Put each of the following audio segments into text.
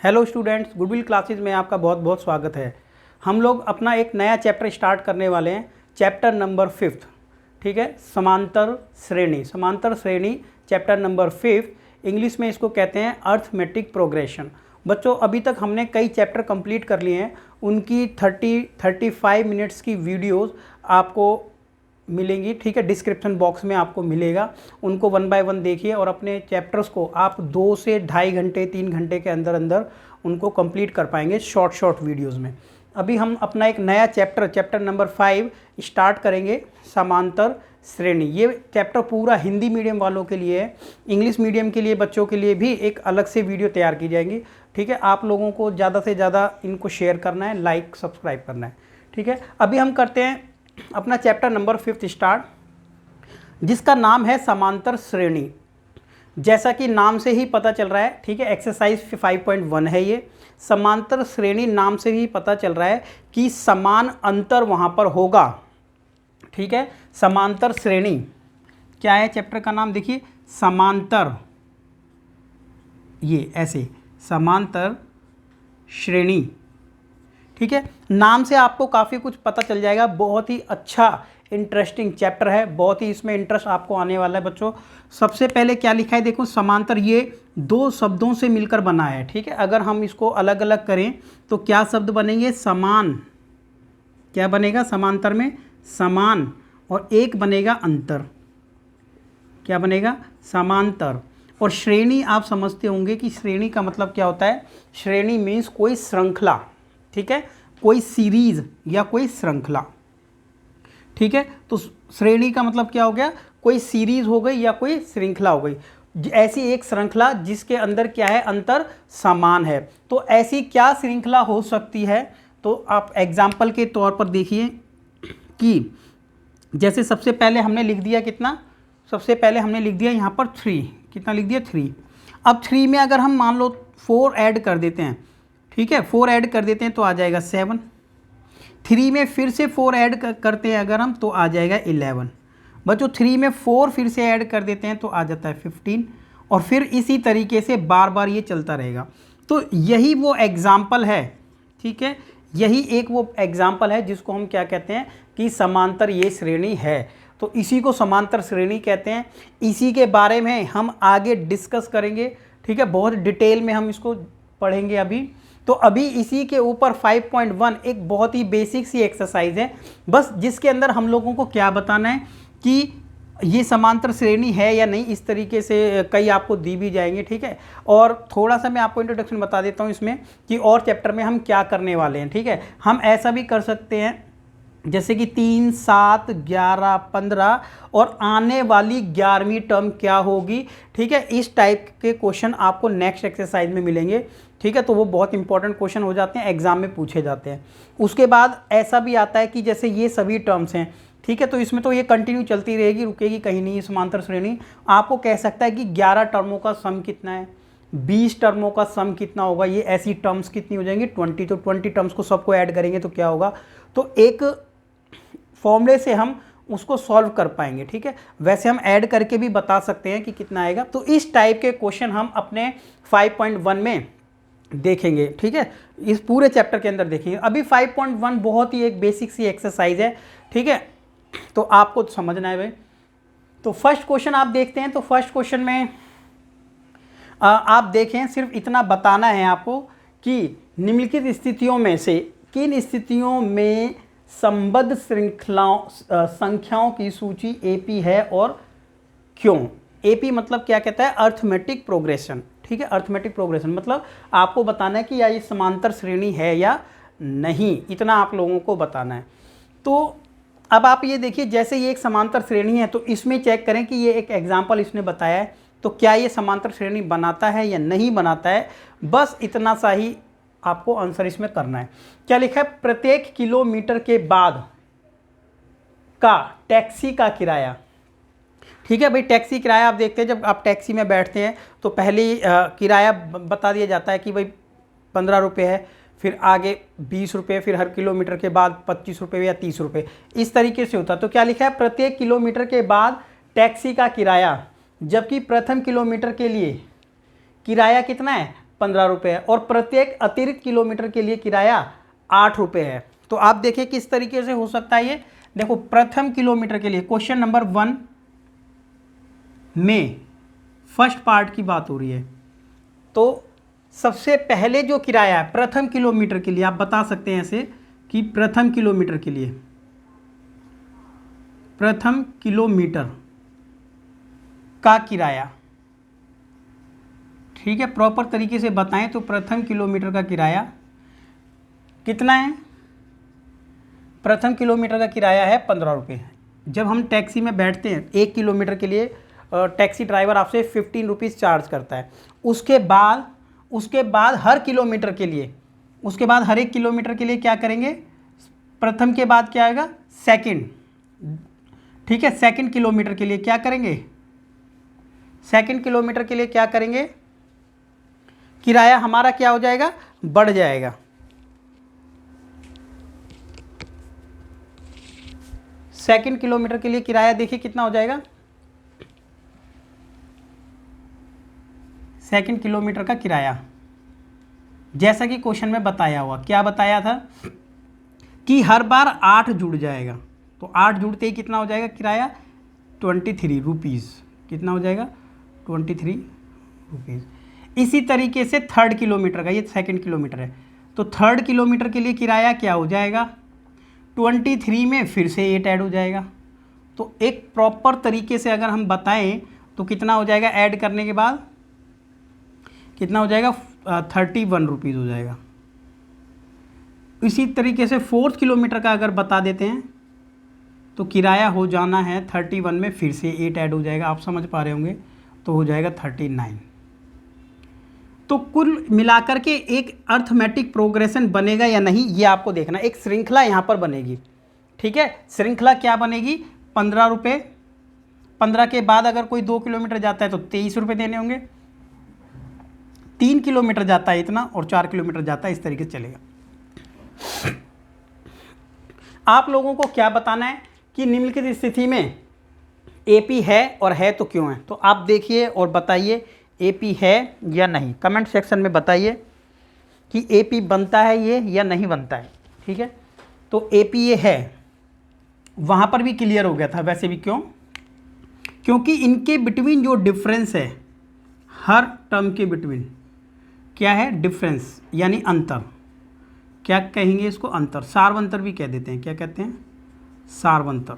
Hello students, goodwill classes में आपका बहुत बहुत स्वागत है। हम लोग अपना एक नया चैप्टर स्टार्ट करने वाले हैं, चैप्टर नंबर 5। ठीक है, समांतर श्रेणी। समांतर श्रेणी चैप्टर नंबर 5, इंग्लिश में इसको कहते हैं अर्थमेटिक प्रोग्रेशन। बच्चों, अभी तक हमने कई चैप्टर कंप्लीट कर लिए हैं। उनकी 35 मिनट्स की वीडियोस आपको मिलेंगी। ठीक है, डिस्क्रिप्शन बॉक्स में आपको मिलेगा। उनको 1 बाय 1 देखिए और अपने चैप्टर्स को आप 2 से ढाई घंटे 3 घंटे के अंदर अंदर उनको कंप्लीट कर पाएंगे शॉर्ट वीडियोस में। अभी हम अपना एक नया चैप्टर नंबर 5 स्टार्ट करेंगे, समांतर श्रेणी। ये चैप्टर पूरा हिंदी मीडियम वालों के लिए है। इंग्लिश मीडियम के लिए बच्चों के लिए भी एक अलग से वीडियो तैयार की जाएगी। ठीक है, आप लोगों को ज़्यादा से ज़्यादा इनको शेयर करना है, लाइक सब्सक्राइब करना है। ठीक है, अभी हम करते हैं अपना चैप्टर नंबर 5 स्टार्ट, जिसका नाम है समांतर श्रेणी। जैसा कि नाम से ही पता चल रहा है, ठीक है, एक्सरसाइज 5.1 है ये। समांतर श्रेणी नाम से ही पता चल रहा है कि समान अंतर वहां पर होगा। ठीक है, समांतर श्रेणी क्या है, चैप्टर का नाम देखिए, समांतर, ये ऐसे समांतर श्रेणी। ठीक है, नाम से आपको काफ़ी कुछ पता चल जाएगा। बहुत ही अच्छा इंटरेस्टिंग चैप्टर है, बहुत ही इसमें इंटरेस्ट आपको आने वाला है बच्चों। सबसे पहले क्या लिखा है देखो, समांतर ये 2 शब्दों से मिलकर बना है। ठीक है, अगर हम इसको अलग अलग करें तो क्या शब्द बनेंगे, समान। क्या बनेगा समांतर में, समान, और एक बनेगा अंतर। क्या बनेगा, समांतर। और श्रेणी आप समझते होंगे कि श्रेणी का मतलब क्या होता है। श्रेणी मीन्स कोई श्रृंखला। ठीक है, कोई सीरीज या कोई श्रृंखला। ठीक है, तो श्रेणी का मतलब क्या हो गया, कोई सीरीज हो गई या कोई श्रृंखला हो गई। ऐसी एक श्रृंखला जिसके अंदर क्या है, अंतर समान है। तो ऐसी क्या श्रृंखला हो सकती है, तो आप एग्जाम्पल के तौर पर देखिए कि जैसे सबसे पहले हमने लिख दिया कितना, सबसे पहले हमने लिख दिया यहाँ पर 3। कितना लिख दिया, 3। अब 3 में अगर हम मान लो 4 ऐड कर देते हैं, ठीक है, 4 ऐड कर देते हैं तो आ जाएगा 7। 3 में फिर से 4 ऐड करते हैं अगर हम, तो आ जाएगा 11। बच्चों 3 में 4 फिर से ऐड कर देते हैं तो आ जाता है 15। और फिर इसी तरीके से बार बार ये चलता रहेगा। तो यही वो एग्जाम्पल है। ठीक है, यही एक वो एग्जाम्पल है जिसको हम क्या कहते हैं कि समांतर ये श्रेणी है। तो इसी को समांतर श्रेणी कहते हैं। इसी के बारे में हम आगे डिस्कस करेंगे। ठीक है, बहुत डिटेल में हम इसको पढ़ेंगे अभी। तो अभी इसी के ऊपर 5.1 एक बहुत ही बेसिक सी एक्सरसाइज है, बस जिसके अंदर हम लोगों को क्या बताना है कि ये समांतर श्रेणी है या नहीं। इस तरीके से कई आपको दी भी जाएंगे। ठीक है, और थोड़ा सा मैं आपको इंट्रोडक्शन बता देता हूँ इसमें कि और चैप्टर में हम क्या करने वाले हैं। ठीक है, हम ऐसा भी कर सकते हैं जैसे कि 3, 7, 11, 15 और आने वाली 11वीं टर्म क्या होगी। ठीक है, इस टाइप के क्वेश्चन आपको नेक्स्ट एक्सरसाइज में मिलेंगे। ठीक है, तो वो बहुत इंपॉर्टेंट क्वेश्चन हो जाते हैं, एग्जाम में पूछे जाते हैं। उसके बाद ऐसा भी आता है कि जैसे ये सभी टर्म्स हैं, ठीक है, तो इसमें तो ये कंटिन्यू चलती रहेगी, रुकेगी कहीं नहीं। समांतर श्रेणी आपको कह सकता है कि 11 टर्मों का सम कितना है, 20 टर्मों का सम कितना होगा, ये ऐसी टर्म्स कितनी हो जाएंगी, 20। तो 20 टर्म्स को सबको ऐड करेंगे तो क्या होगा, तो एक फॉर्मूले से हम उसको सॉल्व कर पाएंगे। ठीक है, वैसे हम ऐड करके भी बता सकते हैं कि कितना आएगा। तो इस टाइप के क्वेश्चन हम अपने 5.1 में देखेंगे। ठीक है, इस पूरे चैप्टर के अंदर देखेंगे। अभी 5.1 बहुत ही एक बेसिक सी एक्सरसाइज है। ठीक है, तो आपको समझना है भाई। तो फर्स्ट क्वेश्चन आप देखते हैं। तो फर्स्ट क्वेश्चन में आप देखें, सिर्फ इतना बताना है आपको कि निम्नलिखित स्थितियों में से किन स्थितियों में संबद्ध संख्याओं की सूची एपी है और क्यों। एपी मतलब क्या कहता है, अर्थमेटिक प्रोग्रेशन। ठीक है, अर्थमेटिक प्रोग्रेशन मतलब आपको बताना है कि या ये समांतर श्रेणी है या नहीं, इतना आप लोगों को बताना है। तो अब आप ये देखिए, जैसे ये एक समांतर श्रेणी है तो इसमें चेक करें कि ये एक एग्जाम्पल इसने बताया है, तो क्या ये समांतर श्रेणी बनाता है या नहीं बनाता है। बस इतना सा ही आपको आंसर इसमें करना है। क्या लिखा है, प्रत्येक किलोमीटर के बाद का टैक्सी का किराया। ठीक है भाई, टैक्सी किराया आप देखते हैं, जब आप टैक्सी में बैठते हैं तो पहले किराया बता दिया जाता है कि भाई 15 रुपये है, फिर आगे 20 रुपये, फिर हर किलोमीटर के बाद 25 रुपये या 30 रुपये, इस तरीके से होता है। तो क्या लिखा है, प्रत्येक किलोमीटर के बाद टैक्सी का किराया, जबकि प्रथम किलोमीटर के लिए किराया कितना है, 15 रुपये है और प्रत्येक अतिरिक्त किलोमीटर के लिए किराया 8 रुपये है। तो आप देखिए किस तरीके से हो सकता है ये। देखो प्रथम किलोमीटर के लिए क्वेश्चन नंबर 1 में फर्स्ट पार्ट की बात हो रही है। तो सबसे पहले जो किराया है प्रथम किलोमीटर के लिए, आप बता सकते हैं ऐसे कि प्रथम किलोमीटर के लिए, प्रथम किलोमीटर का किराया, ठीक है, प्रॉपर तरीके से बताएं तो प्रथम किलोमीटर का किराया कितना है? प्रथम किलोमीटर का किराया है 15 रुपये। जब हम टैक्सी में बैठते हैं 1 किलोमीटर के लिए टैक्सी ड्राइवर आपसे 15 रुपीज़ चार्ज करता है। उसके बाद हर किलोमीटर के लिए, उसके बाद हर एक किलोमीटर के लिए क्या करेंगे? प्रथम के बाद क्या आएगा? सेकंड, ठीक है। सेकंड किलोमीटर के लिए क्या करेंगे? सेकंड किलोमीटर के लिए क्या करेंगे? किराया हमारा क्या हो जाएगा? बढ़ जाएगा। सेकंड किलोमीटर के लिए किराया देखिए कितना हो जाएगा? सेकंड किलोमीटर का किराया जैसा कि क्वेश्चन में बताया हुआ, क्या बताया था कि हर बार 8 जुड़ जाएगा। तो 8 जुड़ते ही कितना हो जाएगा किराया? 23 रुपीज़। कितना हो जाएगा? 23 रुपीज़। इसी तरीके से थर्ड किलोमीटर का, ये सेकंड किलोमीटर है, तो थर्ड किलोमीटर के लिए किराया क्या हो जाएगा? 23 में फिर से 8 ऐड हो जाएगा। तो एक प्रॉपर तरीके से अगर हम बताएं तो कितना हो जाएगा? ऐड करने के बाद कितना हो जाएगा? 31 रुपीज़ हो जाएगा। इसी तरीके से फोर्थ किलोमीटर का अगर बता देते हैं तो किराया हो जाना है 31 में फिर से 8 ऐड हो जाएगा, आप समझ पा रहे होंगे, तो हो जाएगा 39। तो कुल मिलाकर के एक अर्थमेटिक प्रोग्रेशन बनेगा या नहीं, ये आपको देखना। एक श्रृंखला यहाँ पर बनेगी, ठीक है। श्रृंखला क्या बनेगी? 15 रुपये, 15 के बाद अगर कोई 2 किलोमीटर जाता है तो 23 रुपये देने होंगे, 3 किलोमीटर जाता है इतना और 4 किलोमीटर जाता है, इस तरीके से चलेगा। आप लोगों को क्या बताना है कि निम्नलिखित स्थिति में एपी है और है तो क्यों है। तो आप देखिए और बताइए एपी है या नहीं, कमेंट सेक्शन में बताइए कि एपी बनता है ये या नहीं बनता है, ठीक है। तो एपी ये है, वहाँ पर भी क्लियर हो गया था वैसे भी। क्यों? क्योंकि इनके बिटवीन जो डिफरेंस है, हर टर्म के बिटवीन क्या है? डिफरेंस, यानी अंतर। क्या कहेंगे इसको? अंतर। सार्वंतर भी कह देते हैं। क्या कहते हैं? सार्वंतर।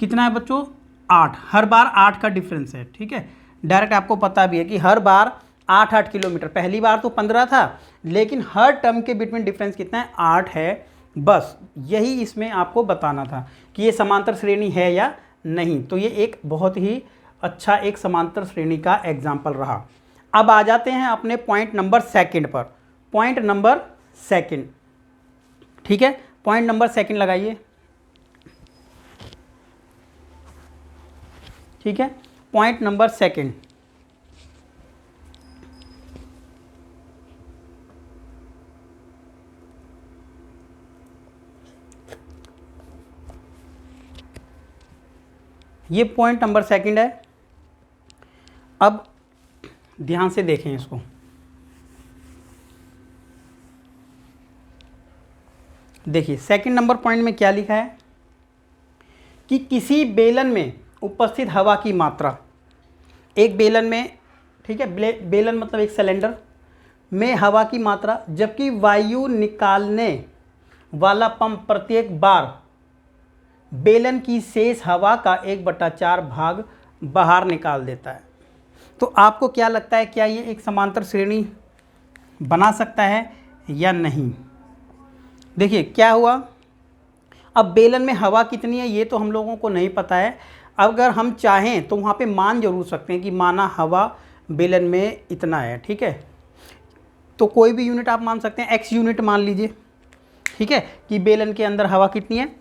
कितना है बच्चों? 8। हर बार 8 का डिफरेंस है, ठीक है। डायरेक्ट आपको पता भी है कि हर बार 8 किलोमीटर, पहली बार तो 15 था, लेकिन हर टर्म के बिटवीन डिफरेंस कितना है? 8 है। बस यही इसमें आपको बताना था कि ये समांतर श्रेणी है या नहीं। तो ये एक बहुत ही अच्छा एक समांतर श्रेणी का एग्जाम्पल रहा। अब आ जाते हैं अपने पॉइंट नंबर सेकंड पर। पॉइंट नंबर सेकंड, ठीक है। पॉइंट नंबर सेकंड लगाइए, ठीक है। पॉइंट नंबर सेकंड, ये पॉइंट नंबर सेकंड है। अब ध्यान से देखें इसको। देखिए सेकंड नंबर पॉइंट में क्या लिखा है कि किसी बेलन में उपस्थित हवा की मात्रा, एक बेलन में, ठीक है, बेलन मतलब एक सिलेंडर में हवा की मात्रा, जबकि वायु निकालने वाला पंप प्रत्येक बार बेलन की शेष हवा का 1/4 भाग बाहर निकाल देता है। तो आपको क्या लगता है, क्या ये एक समांतर श्रेणी बना सकता है या नहीं? देखिए क्या हुआ, अब बेलन में हवा कितनी है ये तो हम लोगों को नहीं पता है। अगर हम चाहें तो वहाँ पे मान जरूर सकते हैं कि माना हवा बेलन में इतना है, ठीक है। तो कोई भी यूनिट आप मान सकते हैं, एक्स यूनिट मान लीजिए, ठीक है, कि बेलन के अंदर हवा कितनी है?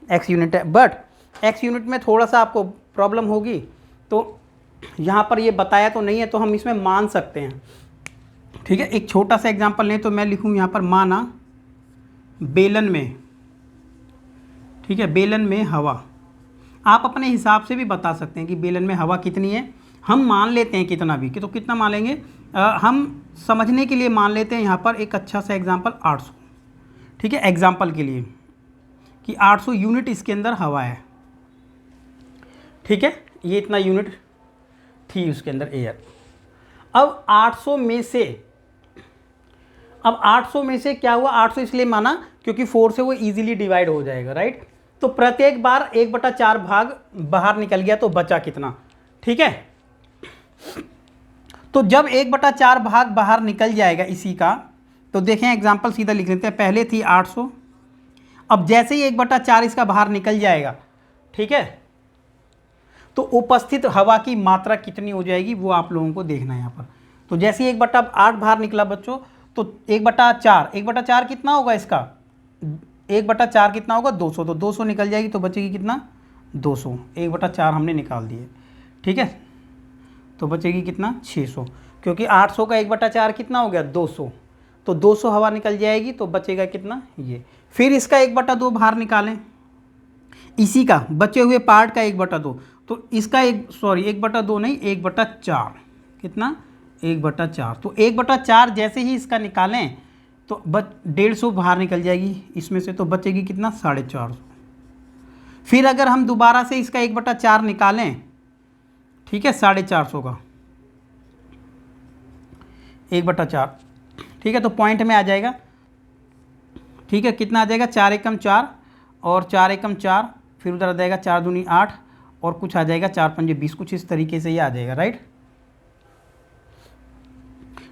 एक्स यूनिट है। बट एक्स यूनिट में थोड़ा सा आपको प्रॉब्लम होगी, तो यहाँ पर ये बताया तो नहीं है, तो हम इसमें मान सकते हैं, ठीक है। एक छोटा सा एग्जांपल लें तो मैं लिखूँ यहाँ पर, माना बेलन में, ठीक है, बेलन में हवा, आप अपने हिसाब से भी बता सकते हैं कि बेलन में हवा कितनी है। हम मान लेते हैं कितना भी, कि तो कितना मान लेंगे, हम समझने के लिए मान लेते हैं यहाँ पर एक अच्छा सा एग्जांपल 800, ठीक है, एग्जांपल के लिए कि 800 यूनिट इसके अंदर हवा है, ठीक है, ये इतना यूनिट थी उसके अंदर एयर। अब 800 में से क्या हुआ, 800 इसलिए माना क्योंकि 4 से वो इजीली डिवाइड हो जाएगा, राइट। तो प्रत्येक बार 1/4 भाग बाहर निकल गया तो बचा कितना, ठीक है। तो जब 1/4 भाग बाहर निकल जाएगा इसी का, तो देखें एग्जांपल सीधा लिख लेते हैं। पहले थी 800, अब जैसे ही 1/4 इसका बाहर निकल जाएगा, ठीक है, तो उपस्थित हवा की मात्रा कितनी हो जाएगी वो आप लोगों को देखना है यहाँ पर। तो जैसे ही 1/8 बाहर निकला बच्चों, तो 1/4 कितना होगा इसका, 1/4 कितना होगा 200, तो 200 निकल जाएगी तो बचेगी कितना 200, 1/4 हमने निकाल दिए, ठीक है, तो बचेगी कितना 600, क्योंकि 800 का 1/4 कितना हो गया 200, तो 200 हवा निकल जाएगी तो बचेगा कितना ये। फिर इसका 1/2 बाहर निकालें, इसी का बचे हुए पार्ट का 1/2, तो इसका 1/2 नहीं 1/4, कितना 1/4, तो 1/4 जैसे ही इसका निकालें तो 150 बाहर निकल जाएगी इसमें से, तो बचेगी कितना 450। फिर अगर हम दोबारा से इसका 1/4 निकालें, ठीक है, 450 का 1/4, ठीक है, तो पॉइंट में आ जाएगा, ठीक है, कितना आ जाएगा 4 एकम 4 और 4 एकम 4, फिर उधर आ जाएगा 4 दूनी 8 और कुछ आ जाएगा 4 पंजे 20, कुछ इस तरीके से ये आ जाएगा, राइट,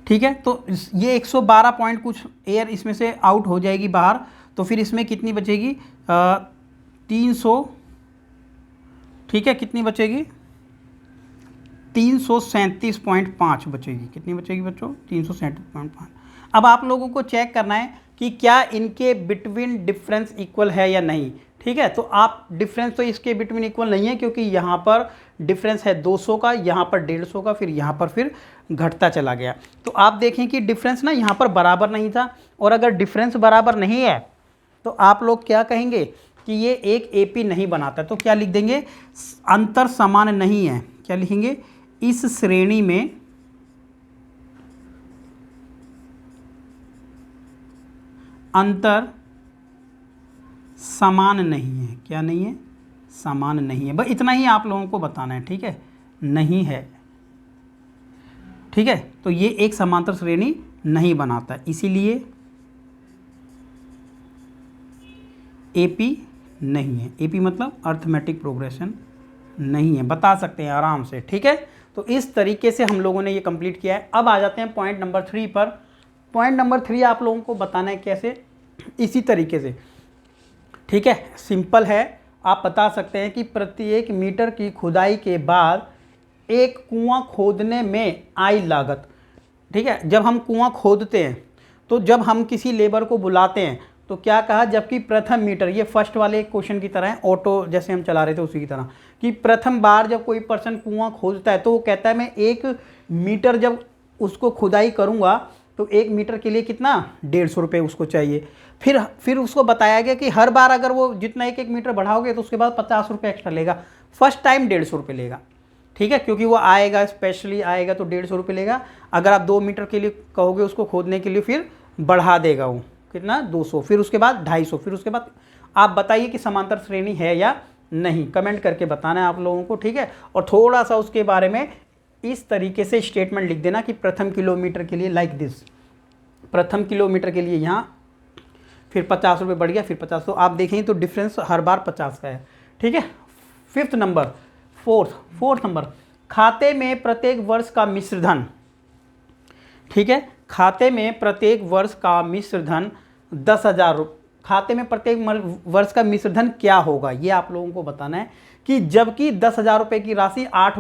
ठीक है। तो ये 112 पॉइंट कुछ एयर इसमें से आउट हो जाएगी बाहर, तो फिर इसमें कितनी बचेगी 300, ठीक है, कितनी बचेगी 337.5 बचेगी, कितनी बचेगी बच्चों 337.5। अब आप लोगों को चेक करना है कि क्या इनके बिटवीन डिफरेंस इक्वल है या नहीं, ठीक है। तो आप डिफरेंस तो इसके बिटवीन इक्वल नहीं है, क्योंकि यहाँ पर डिफरेंस है 200 का, यहाँ पर 150 का, फिर यहाँ पर फिर घटता चला गया। तो आप देखें कि डिफरेंस ना यहाँ पर बराबर नहीं था, और अगर डिफरेंस बराबर नहीं है तो आप लोग क्या कहेंगे कि ये एक एपी नहीं बनाता, तो क्या लिख देंगे अंतर समान नहीं है, क्या लिखेंगे इस श्रेणी में अंतर समान नहीं है, क्या नहीं है समान नहीं है, बस इतना ही आप लोगों को बताना है, ठीक है, नहीं है, ठीक है। तो ये एक समांतर श्रेणी नहीं बनाता, इसीलिए एपी नहीं है, एपी मतलब अर्थमेटिक प्रोग्रेशन नहीं है, बता सकते हैं आराम से, ठीक है। तो इस तरीके से हम लोगों ने ये कंप्लीट किया है। अब आ जाते हैं पॉइंट नंबर 3 पर। पॉइंट नंबर 3 आप लोगों को बताना है कैसे, इसी तरीके से, ठीक है, सिंपल है। आप बता सकते हैं कि प्रत्येक मीटर की खुदाई के बाद एक कुआं खोदने में आई लागत, ठीक है, जब हम कुआं खोदते हैं तो जब हम किसी लेबर को बुलाते हैं तो क्या कहा, जबकि प्रथम मीटर, ये फर्स्ट वाले क्वेश्चन की तरह है, ऑटो जैसे हम चला रहे थे उसी की तरह, कि प्रथम बार जब कोई पर्सन कुआं खोदता है तो वो कहता है मैं 1 मीटर जब उसको खुदाई करूँगा तो 1 मीटर के लिए कितना 150 रुपये उसको चाहिए। फिर उसको बताया गया कि हर बार अगर वो जितना 1 मीटर बढ़ाओगे तो उसके बाद 50 रुपये एक्स्ट्रा लेगा, फर्स्ट टाइम 150 रुपये लेगा, ठीक है, क्योंकि वो आएगा स्पेशली आएगा तो 150 रुपये लेगा। अगर आप 2 मीटर के लिए कहोगे उसको खोदने के लिए फिर बढ़ा देगा वो कितना 200, फिर उसके बाद 250, फिर उसके बाद आप बताइए कि समांतर श्रेणी है या नहीं, कमेंट करके बताना है आप लोगों को, ठीक है। और थोड़ा सा उसके बारे में इस तरीके से स्टेटमेंट लिख देना कि प्रथम किलोमीटर के लिए लाइक दिस, प्रथम किलोमीटर के लिए यहाँ फिर 50 रुपये बढ़ गया, फिर 50, तो आप देखें तो डिफरेंस हर बार 50 का है, ठीक है। फोर्थ नंबर, खाते में प्रत्येक वर्ष का मिश्र धन, ठीक है, खाते में प्रत्येक वर्ष का मिश्र धन 10,000 रुपये, खाते में प्रत्येक वर्ष का मिश्र धन क्या होगा ये आप लोगों को बताना है, कि जबकि 10,000 रुपये की राशि 8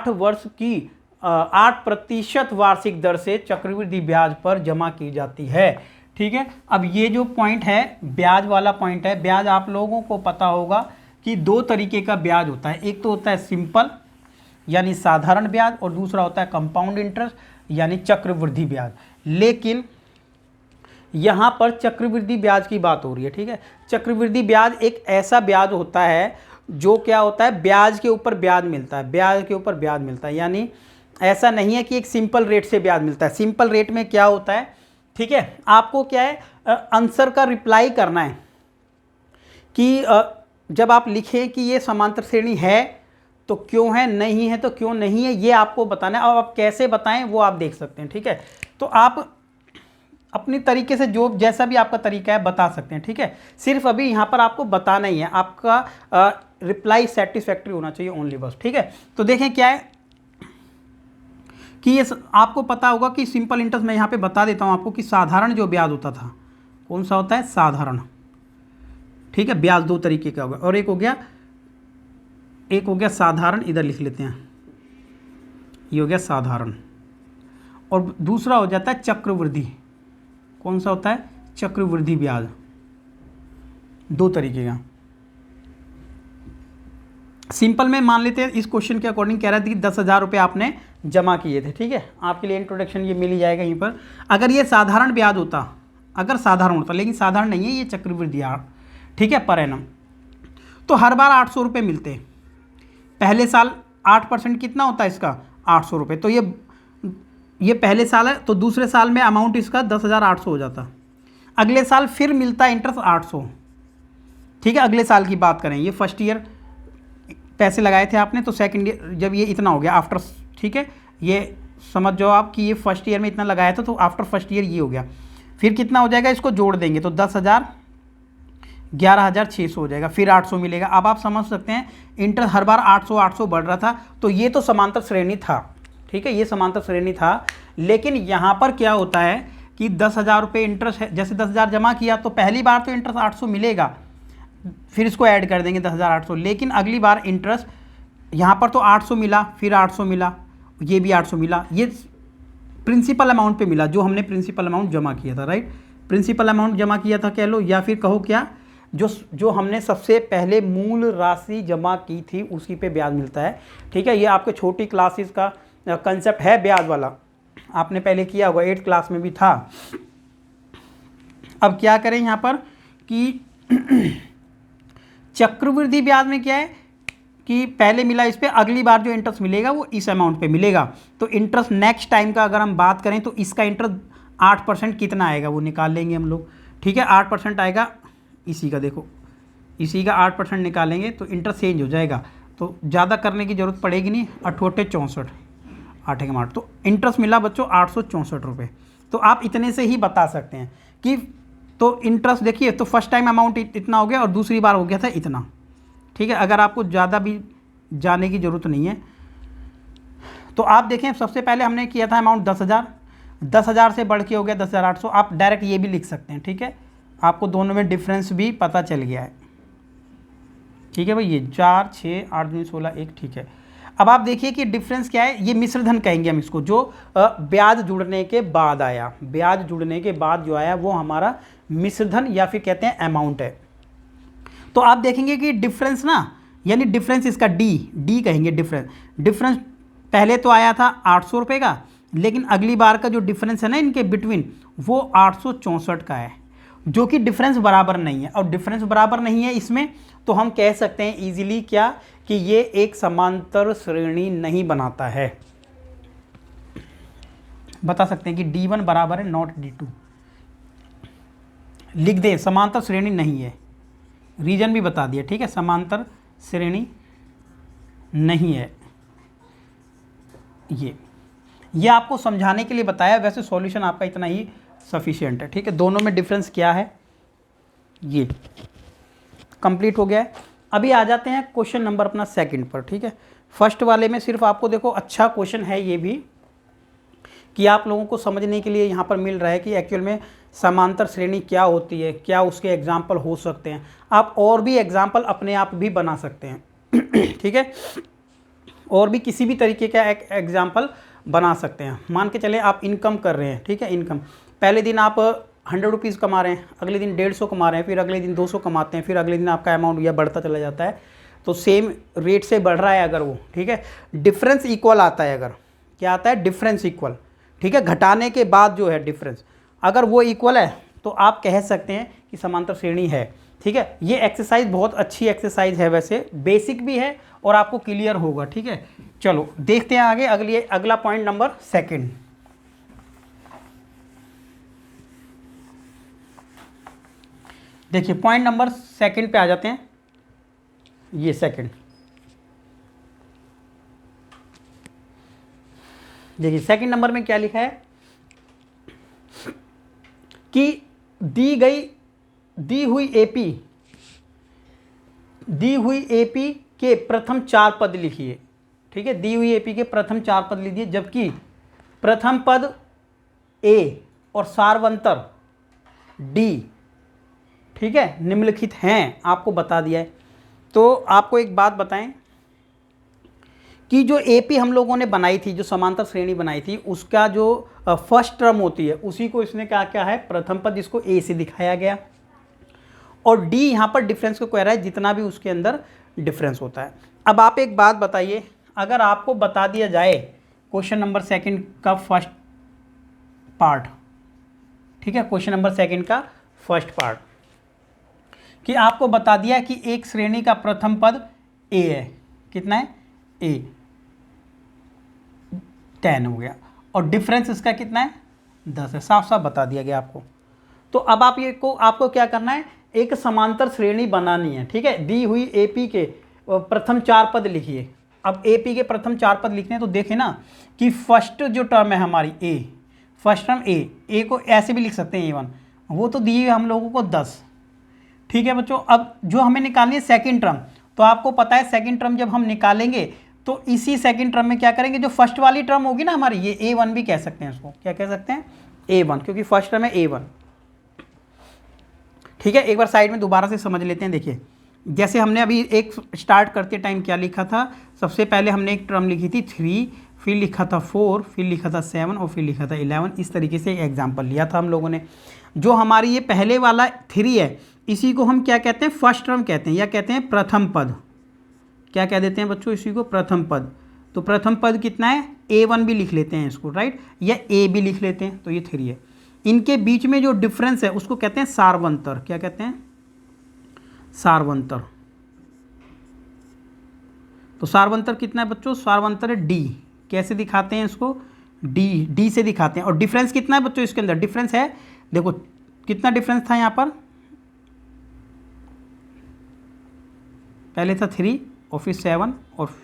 वर्ष की 8% वार्षिक दर से चक्रवृद्धि ब्याज पर जमा की जाती है, ठीक है। अब ये जो पॉइंट है ब्याज वाला पॉइंट है, ब्याज आप लोगों को पता होगा कि 2 तरीके का ब्याज होता है, एक तो होता है सिंपल यानी साधारण ब्याज, और दूसरा होता है कंपाउंड इंटरेस्ट यानी चक्रवृद्धि ब्याज। लेकिन यहाँ पर चक्रवृद्धि ब्याज की बात हो रही है, ठीक है। चक्रवृद्धि ब्याज एक ऐसा ब्याज होता है जो क्या होता है, ब्याज के ऊपर ब्याज मिलता है, ब्याज के ऊपर ब्याज मिलता है। यानी ऐसा नहीं है कि एक सिंपल रेट से ब्याज मिलता है। सिंपल रेट में क्या होता है, ठीक है, आपको क्या है, आंसर का रिप्लाई करना है कि जब आप लिखें कि ये समांतर श्रेणी है तो क्यों है, नहीं है तो क्यों नहीं है, ये आपको बताना है। और आप कैसे बताएं वो आप देख सकते हैं, ठीक है। तो आप अपनी तरीके से जो जैसा भी आपका तरीका है बता सकते हैं, ठीक है। सिर्फ अभी यहाँ पर आपको बताना ही है, आपका रिप्लाई सेटिस्फैक्ट्री होना चाहिए ओनली, बस, ठीक है। तो देखें क्या है कि ये आपको पता होगा कि सिंपल इंटरेस्ट, मैं यहाँ पे बता देता हूँ आपको कि साधारण जो ब्याज होता था, कौन सा होता है, साधारण, ठीक है। ब्याज दो तरीके का होगा, और एक हो गया साधारण, इधर लिख लेते हैं, ये हो गया साधारण, और दूसरा हो जाता है चक्रवृद्धि। कौन सा होता है, चक्रवृद्धि ब्याज, दो तरीके का। सिंपल में मान लेते हैं, इस क्वेश्चन के अकॉर्डिंग कह रहा था कि 10,000 रुपये आपने जमा किए थे, ठीक है। आपके लिए इंट्रोडक्शन ये मिल ही जाएगा यहीं पर। अगर ये साधारण ब्याज होता, अगर साधारण होता, लेकिन साधारण नहीं है, ये चक्रवृद्धि, ठीक है, पर एनम, तो हर बार 800 रुपये मिलते। पहले साल 8% कितना होता है इसका, 800 रुपये। तो ये पहले साल है, तो दूसरे साल में अमाउंट इसका 10,800 हो जाता। अगले साल फिर मिलता है इंटरेस्ट 800, ठीक है। अगले साल की बात करें, ये फर्स्ट ईयर पैसे लगाए थे आपने, तो सेकंड ईयर जब ये इतना हो गया आफ्टर, ठीक है, ये समझ जाओ आप कि ये फर्स्ट ईयर में इतना लगाया था, तो आफ्टर फर्स्ट ईयर ये हो गया। फिर कितना हो जाएगा, इसको जोड़ देंगे तो 10,000, 11,600 हो जाएगा, फिर 800 मिलेगा। अब आप समझ सकते हैं इंटरेस्ट हर बार 800 बढ़ रहा था। तो ये तो समांतर श्रेणी था, ठीक है, ये समांतर श्रेणी था। लेकिन यहाँ पर क्या होता है कि 10,000 रुपये इंटरेस्ट है, जैसे 10,000 जमा किया तो पहली बार तो इंटरेस्ट 800 मिलेगा, फिर इसको ऐड कर देंगे 10,800। लेकिन अगली बार इंटरेस्ट यहाँ पर तो 800 मिला, फिर 800 मिला, ये भी 800 मिला, ये प्रिंसिपल अमाउंट पे मिला, जो हमने प्रिंसिपल अमाउंट जमा किया था, राइट। प्रिंसिपल अमाउंट जमा किया था कह लो, या फिर कहो क्या, जो हमने सबसे पहले मूल राशि जमा की थी उसी पे ब्याज मिलता है, ठीक है। ये आपके छोटी क्लासेस का कंसेप्ट है ब्याज वाला, आपने पहले किया होगा, 8th क्लास में भी था। अब क्या करें यहाँ पर कि चक्रवृद्धि ब्याज में क्या है कि पहले मिला इस पे, अगली बार जो इंटरेस्ट मिलेगा वो इस अमाउंट पे मिलेगा। तो इंटरेस्ट नेक्स्ट टाइम का अगर हम बात करें तो इसका इंटरेस्ट 8% कितना आएगा वो निकाल लेंगे हम लोग, ठीक है। 8% आएगा इसी का, देखो इसी का 8% निकालेंगे तो इंटरेस्ट चेंज हो जाएगा। तो ज़्यादा करने की ज़रूरत पड़ेगी नहीं, 8 64, 8 के 8, तो इंटरेस्ट मिला बच्चों 864 रुपये। तो आप इतने से ही बता सकते हैं कि, तो इंटरेस्ट देखिए, तो फर्स्ट टाइम अमाउंट इतना हो गया और दूसरी बार हो गया था इतना, ठीक है। अगर आपको ज़्यादा भी जाने की ज़रूरत नहीं है तो आप देखें, सबसे पहले हमने किया था अमाउंट 10,000, 10,000 से बढ़ के हो गया 10,800। आप डायरेक्ट ये भी लिख सकते हैं, ठीक है, आपको दोनों में डिफरेंस भी पता चल गया है, ठीक है भाई। ये 4, 6, 8 दूनी 16, 1, ठीक है। अब आप देखिए कि डिफरेंस क्या है, ये मिश्र धन कहेंगे हम इसको, जो ब्याज जुड़ने के बाद आया, ब्याज जुड़ने के बाद जो आया वो हमारा मिश्र धन या फिर कहते हैं अमाउंट है। तो आप देखेंगे कि डिफरेंस ना, यानी डिफरेंस इसका डी कहेंगे, डिफरेंस पहले तो आया था 800 रुपये का, लेकिन अगली बार का जो डिफरेंस है ना इनके बिटवीन, वो 864 का है, जो कि डिफरेंस बराबर नहीं है। और डिफरेंस बराबर नहीं है इसमें, तो हम कह सकते हैं इजीली क्या, कि ये एक समांतर श्रेणी नहीं बनाता है। बता सकते हैं कि D1 बराबर है नॉट D2, लिख दें समांतर श्रेणी नहीं है, रीजन भी बता दिया, ठीक है, समांतर श्रेणी नहीं है। ये आपको समझाने के लिए बताया, वैसे सॉल्यूशन आपका इतना ही सफिशिएंट है, ठीक है। दोनों में डिफरेंस क्या है, ये कंप्लीट हो गया है। अभी आ जाते हैं क्वेश्चन नंबर अपना सेकंड पर, ठीक है। फर्स्ट वाले में सिर्फ आपको देखो, अच्छा क्वेश्चन है ये भी, कि आप लोगों को समझने के लिए यहाँ पर मिल रहा है कि एक्चुअल में समांतर श्रेणी क्या होती है, क्या उसके एग्जाम्पल हो सकते हैं। आप और भी एग्जाम्पल अपने आप भी बना सकते हैं ठीक है, और भी किसी भी तरीके का एक एग्जाम्पल बना सकते हैं। मान के चले आप इनकम कर रहे हैं, ठीक है, इनकम पहले दिन आप 100 रुपीज़ कमा रहे हैं, अगले दिन 150 कमा रहे हैं, फिर अगले दिन 200 कमाते हैं, फिर अगले दिन आपका अमाउंट यह बढ़ता चला जाता है। तो सेम रेट से बढ़ रहा है अगर वो, ठीक है, डिफरेंस इक्वल आता है, अगर क्या आता है, डिफरेंस इक्वल, ठीक है, घटाने के बाद जो है डिफरेंस, अगर वो इक्वल है तो आप कह सकते हैं कि समांतर श्रेणी है। ठीक है, ये एक्सरसाइज बहुत अच्छी एक्सरसाइज है, वैसे बेसिक भी है और आपको क्लियर होगा। ठीक है, चलो देखते हैं आगे। अगला पॉइंट नंबर 2। देखिए पॉइंट नंबर 2 पे आ जाते हैं। ये 2 देखिए 2 नंबर में क्या लिखा है कि दी हुई एपी के प्रथम 4 पद लिखिए। ठीक है, दी हुई एपी के प्रथम 4 पद लिखिए, जबकि प्रथम पद ए और सारवंतर डी, ठीक है, निम्नलिखित हैं, आपको बता दिया है। तो आपको एक बात बताएं कि जो एपी हम लोगों ने बनाई थी, जो समांतर श्रेणी बनाई थी, उसका जो फर्स्ट टर्म होती है उसी को इसने क्या है, प्रथम पद, इसको ए से दिखाया गया। और डी यहाँ पर डिफरेंस को कह रहा है, जितना भी उसके अंदर डिफरेंस होता है। अब आप एक बात बताइए, अगर आपको बता दिया जाए क्वेश्चन नंबर 2 का फर्स्ट पार्ट, ठीक है, क्वेश्चन नंबर 2 का फर्स्ट पार्ट, कि आपको बता दिया कि एक श्रेणी का प्रथम पद ए है, कितना है, ए 10 हो गया, और डिफरेंस इसका कितना है, 10 है, साफ साफ बता दिया गया आपको। तो अब आपको क्या करना है, एक समांतर श्रेणी बनानी है। ठीक है, दी हुई एपी के प्रथम 4 पद लिखिए। अब एपी के प्रथम 4 पद लिखने हैं तो देखें ना कि फर्स्ट जो टर्म है हमारी ए, फर्स्ट टर्म ए को ऐसे भी लिख सकते हैं A1, वो तो दी है हम लोगों को 10। ठीक है बच्चों, अब जो हमें निकालनी है सेकंड टर्म, तो आपको पता है सेकंड टर्म जब हम निकालेंगे तो इसी सेकंड टर्म में क्या करेंगे, जो फर्स्ट वाली टर्म होगी ना हमारी, ये A1 भी कह सकते हैं, इसको क्या कह सकते हैं, A1, क्योंकि फर्स्ट टर्म है A1। ठीक है, एक बार साइड में दोबारा से समझ लेते हैं। देखिए जैसे हमने अभी एक स्टार्ट करते टाइम क्या लिखा था, सबसे पहले हमने एक टर्म लिखी थी 3, फिर लिखा था 4, फिर लिखा था 7 और फिर लिखा था 11। इस तरीके से एग्जाम्पल लिया था हम लोगों ने। जो हमारी ये पहले वाला 3 है, इसी को हम क्या कहते हैं, फर्स्ट टर्म कहते हैं, या कहते हैं प्रथम पद। क्या कह देते हैं बच्चों, इसी को प्रथम पद। तो प्रथम पद कितना है, A1 भी लिख लेते हैं इसको, राइट, या A भी लिख लेते हैं, तो ये 3 है। इनके बीच में जो डिफरेंस है उसको कहते हैं सारवंतर। क्या कहते हैं, सारवंतर। तो सारवंतर कितना है बच्चों, सारवंतर है D। कैसे दिखाते हैं इसको, D से दिखाते हैं। और डिफरेंस कितना है बच्चों इसके अंदर, डिफरेंस है, देखो कितना डिफरेंस था यहाँ पर, पहले था 3 और फिर 7 और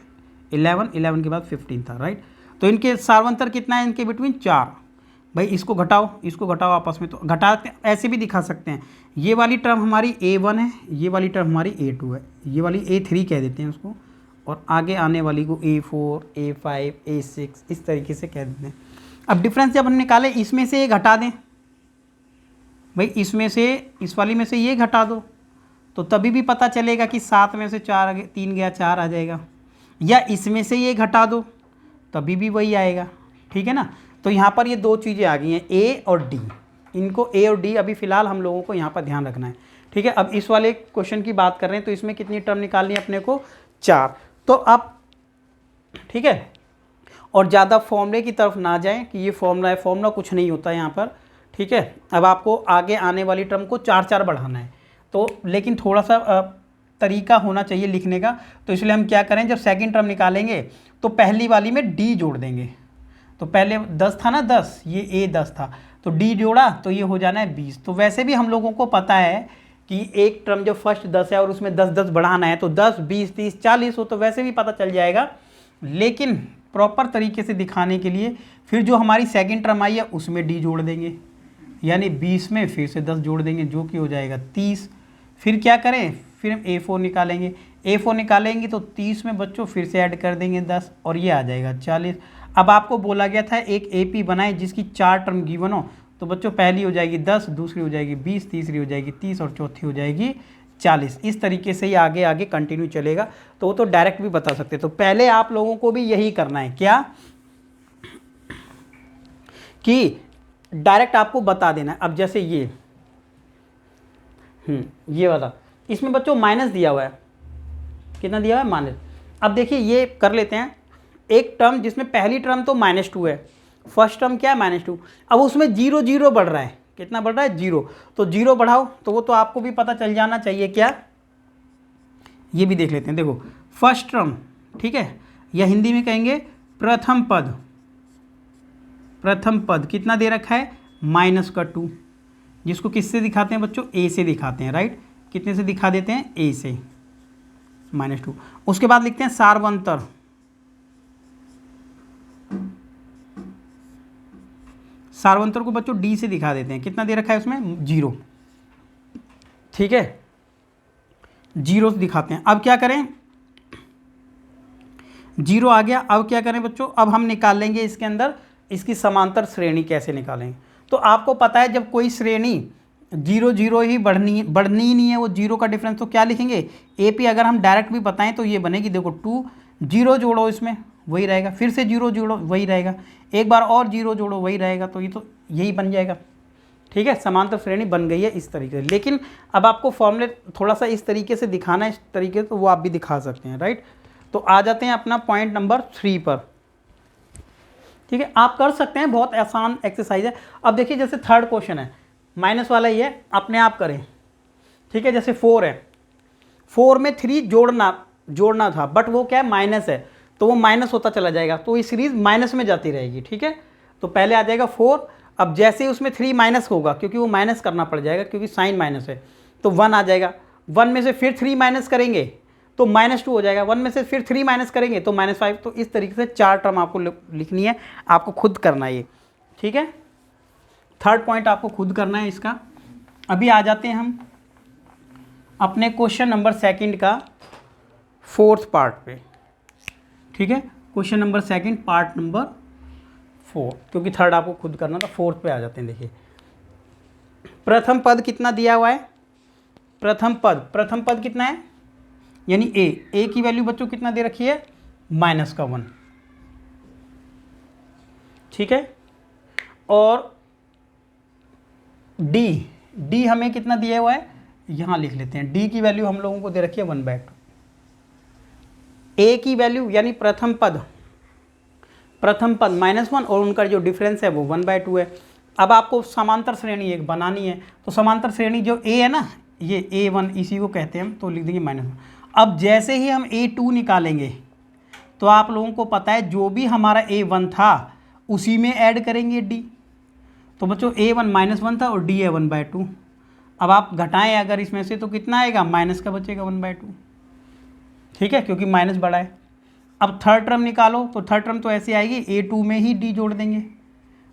11 के बाद 15 था, राइट। तो इनके सारवंतर कितना है, इनके बिटवीन 4। भाई इसको घटाओ आपस में, तो घटाते ऐसे भी दिखा सकते हैं। ये वाली टर्म हमारी A1 है, ये वाली टर्म हमारी A2 है, ये वाली A3 कह देते हैं उसको, और आगे आने वाली को A4, A5, A6 इस तरीके से कह देते हैं। अब डिफरेंस जब हम निकालें, इसमें से ये घटा दें, भाई इसमें से, इस वाली में से ये घटा दो, तो तभी भी पता चलेगा कि 7 में से 3 गया 4 आ जाएगा। या इसमें से ये घटा दो, तभी भी वही आएगा। ठीक है ना, तो यहाँ पर ये 2 चीज़ें आ गई हैं, A और D। इनको A और D अभी फ़िलहाल हम लोगों को यहाँ पर ध्यान रखना है। ठीक है, अब इस वाले क्वेश्चन की बात कर रहे हैं, तो इसमें कितनी टर्म निकालनी है अपने को, 4। तो अब ठीक है, और ज़्यादा फॉर्मूले की तरफ ना जाएं कि ये फॉर्मूला है, फॉर्मूला कुछ नहीं होता है यहाँ पर। ठीक है, अब आपको आगे आने वाली टर्म को 4 बढ़ाना है, तो लेकिन थोड़ा सा तरीका होना चाहिए लिखने का। तो इसलिए हम क्या करें, जब सेकंड टर्म निकालेंगे तो पहली वाली में D जोड़ देंगे। तो पहले 10 था ना, 10, ये A 10 था, तो D जोड़ा तो ये हो जाना है 20। तो वैसे भी हम लोगों को पता है कि एक टर्म जब फर्स्ट 10 है और उसमें 10 बढ़ाना है, तो 10, 20, 30, 40 हो, तो वैसे भी पता चल जाएगा। लेकिन प्रॉपर तरीके से दिखाने के लिए फिर जो हमारी सेकंड टर्म आई है उसमें D जोड़ देंगे, यानी 20 में फिर से 10 जोड़ देंगे, जो कि हो जाएगा 30। फिर क्या करें, फिर हम A4 निकालेंगे, A4 निकालेंगे तो 30 में बच्चों फिर से ऐड कर देंगे 10, और ये आ जाएगा 40। अब आपको बोला गया था एक AP बनाए जिसकी 4 टर्म गिवन हो, तो बच्चों पहली हो जाएगी 10, दूसरी हो जाएगी 20, तीसरी हो जाएगी 30 और चौथी हो जाएगी 40। इस तरीके से ही आगे आगे कंटिन्यू चलेगा। तो वो तो डायरेक्ट भी बता सकते। तो पहले आप लोगों को भी यही करना है, क्या कि डायरेक्ट आपको बता देना है। अब जैसे ये वाला, इसमें बच्चों माइनस दिया हुआ है, कितना दिया हुआ है, माइनस। अब देखिए ये कर लेते हैं, एक टर्म जिसमें पहली टर्म तो -2 है, फर्स्ट टर्म क्या है, -2। अब उसमें 0 0 बढ़ रहा है, कितना बढ़ रहा है 0, तो 0 बढ़ाओ तो वो तो आपको भी पता चल जाना चाहिए क्या, ये भी देख लेते हैं। देखो फर्स्ट टर्म, ठीक है, या हिंदी में कहेंगे प्रथम पद, प्रथम पद कितना दे रखा है -2, जिसको किससे दिखाते हैं बच्चों, a से दिखाते हैं, राइट, कितने से दिखा देते हैं, a से, -2। उसके बाद लिखते हैं सार्वंतर, सार्वंतर को बच्चों d से दिखा देते हैं, कितना दे रखा है उसमें 0, ठीक है, 0 से दिखाते हैं। अब क्या करें, 0 आ गया, अब क्या करें बच्चों, अब हम निकाल लेंगे इसके अंदर इसकी समांतर श्रेणी कैसे निकालेंगे। तो आपको पता है जब कोई श्रेणी 0 0 ही बढ़नी ही नहीं है, वो 0 का डिफरेंस, तो क्या लिखेंगे AP, अगर हम डायरेक्ट भी बताएं तो ये बनेगी, देखो 2 0 जोड़ो इसमें वही रहेगा, फिर से 0 जोड़ो वही रहेगा, एक बार और 0 जोड़ो वही रहेगा, तो ये तो यही बन जाएगा, ठीक है, समांतर श्रेणी बन गई है इस तरीके से। लेकिन अब आपको फॉर्मूले थोड़ा सा इस तरीके से दिखाना है, इस तरीके से, तो वो आप भी दिखा सकते हैं, राइट। तो आ जाते हैं अपना पॉइंट नंबर 3 पर, ठीक है, आप कर सकते हैं, बहुत आसान एक्सरसाइज है। अब देखिए जैसे थर्ड क्वेश्चन है, माइनस वाला ही है, अपने आप करें, ठीक है, जैसे 4 है, 4 में 3 जोड़ना था, बट वो क्या है माइनस है, तो वो माइनस होता चला जाएगा, तो ये सीरीज माइनस में जाती रहेगी, ठीक है। तो पहले आ जाएगा 4, अब जैसे ही उसमें 3 माइनस होगा, क्योंकि वो माइनस करना पड़ जाएगा, क्योंकि साइन माइनस है, तो 1 आ जाएगा, 1 में से फिर 3 माइनस करेंगे तो -2 हो जाएगा, 1 में से फिर 3 माइनस करेंगे तो -5। तो इस तरीके से 4 टर्म आपको लिखनी है, आपको खुद करना है ये, ठीक है, थर्ड पॉइंट आपको खुद करना है इसका। अभी आ जाते हैं हम अपने क्वेश्चन नंबर 2 का 4th पार्ट पे, ठीक है, क्वेश्चन नंबर 2 पार्ट नंबर 4, क्योंकि थर्ड आपको खुद करना था, 4th पे आ जाते हैं। देखिए प्रथम पद कितना दिया हुआ है, प्रथम पद कितना है, यानी a की वैल्यू बच्चों कितना दे रखी है -1, ठीक है, और d हमें कितना दिया हुआ है, यहाँ लिख लेते हैं, d की वैल्यू हम लोगों को दे रखी है 1/2, a की वैल्यू यानी प्रथम पद -1 और उनका जो डिफरेंस है वो 1/2 है। अब आपको समांतर श्रेणी एक बनानी है, तो समांतर श्रेणी जो a है ना, ये A1 इसी को कहते हैं हम, तो लिख देंगे -1। अब जैसे ही हम A2 निकालेंगे तो आप लोगों को पता है जो भी हमारा A1 था उसी में ऐड करेंगे D, तो बच्चों A1 -1 था और D है 1/2। अब आप घटाएं अगर इसमें से तो कितना आएगा, माइनस का बचेगा 1/2, ठीक है, क्योंकि माइनस बड़ा है। अब थर्ड टर्म निकालो, तो थर्ड टर्म तो ऐसे आएगी, A2 में ही D जोड़ देंगे,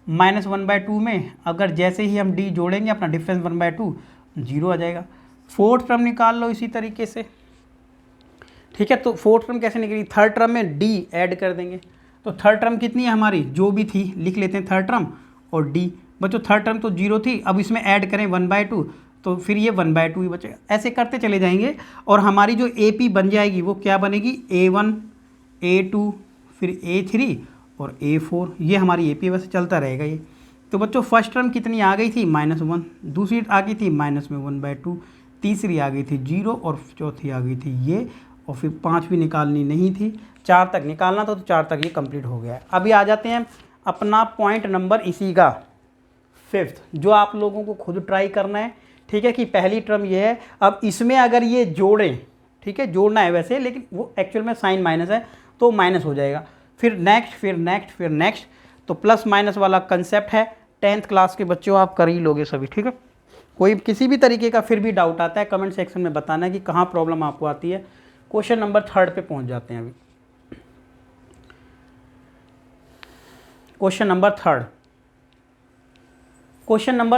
-1/2 में अगर जैसे ही हम D जोड़ेंगे अपना डिफरेंस 1/2 0 आ जाएगा। फोर्थ टर्म निकाल लो इसी तरीके से, ठीक है, तो फोर्थ टर्म कैसे निकलेगी, थर्ड टर्म में D ऐड कर देंगे, तो थर्ड टर्म कितनी है हमारी, जो भी थी लिख लेते हैं थर्ड टर्म और D, बच्चों थर्ड टर्म तो 0 थी, अब इसमें ऐड करें 1/2 तो फिर ये 1/2 ही बचेगा। ऐसे करते चले जाएंगे और हमारी जो AP बन जाएगी वो क्या बनेगी, A1 A2 फिर A3 और A4, ये हमारी AP वैसे चलता रहेगा ये। तो बच्चों फर्स्ट टर्म कितनी आ गई थी -1, दूसरी आ गई थी -1/2, तीसरी आ गई थी 0 और चौथी आ गई थी ये, और फिर 5वीं निकालनी नहीं थी, 4 तक निकालना था, तो 4 तक ये कंप्लीट हो गया है। अभी आ जाते हैं अपना पॉइंट नंबर इसी का 5th, जो आप लोगों को खुद ट्राई करना है, ठीक है, कि पहली टर्म ये है, अब इसमें अगर ये जोड़ें, ठीक है, जोड़ना है वैसे, लेकिन वो एक्चुअल में साइन माइनस है तो माइनस हो जाएगा, फिर नेक्स्ट फिर नेक्स्ट फिर नेक्स्ट, तो प्लस माइनस वाला कंसेप्ट है, 10th क्लास के बच्चों आप कर ही लोगे सभी, ठीक है। कोई किसी भी तरीके का फिर भी डाउट आता है कमेंट सेक्शन में बताना है कि कहाँ प्रॉब्लम आपको आती है। क्वेश्चन नंबर 3 पे पहुँच जाते हैं अभी, क्वेश्चन नंबर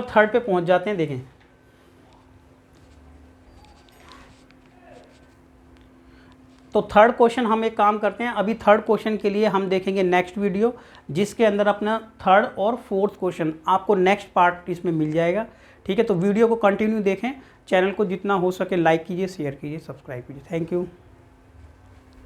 3 पे पहुँच जाते हैं। देखें तो थर्ड क्वेश्चन हम एक काम करते हैं, अभी थर्ड क्वेश्चन के लिए हम देखेंगे नेक्स्ट वीडियो, जिसके अंदर अपना थर्ड और फोर्थ क्वेश्चन आपको नेक्स्ट पार्ट इसमें मिल जाएगा, ठीक है। तो वीडियो को कंटिन्यू देखें, चैनल को जितना हो सके लाइक कीजिए, शेयर कीजिए, सब्सक्राइब कीजिए। Thank you.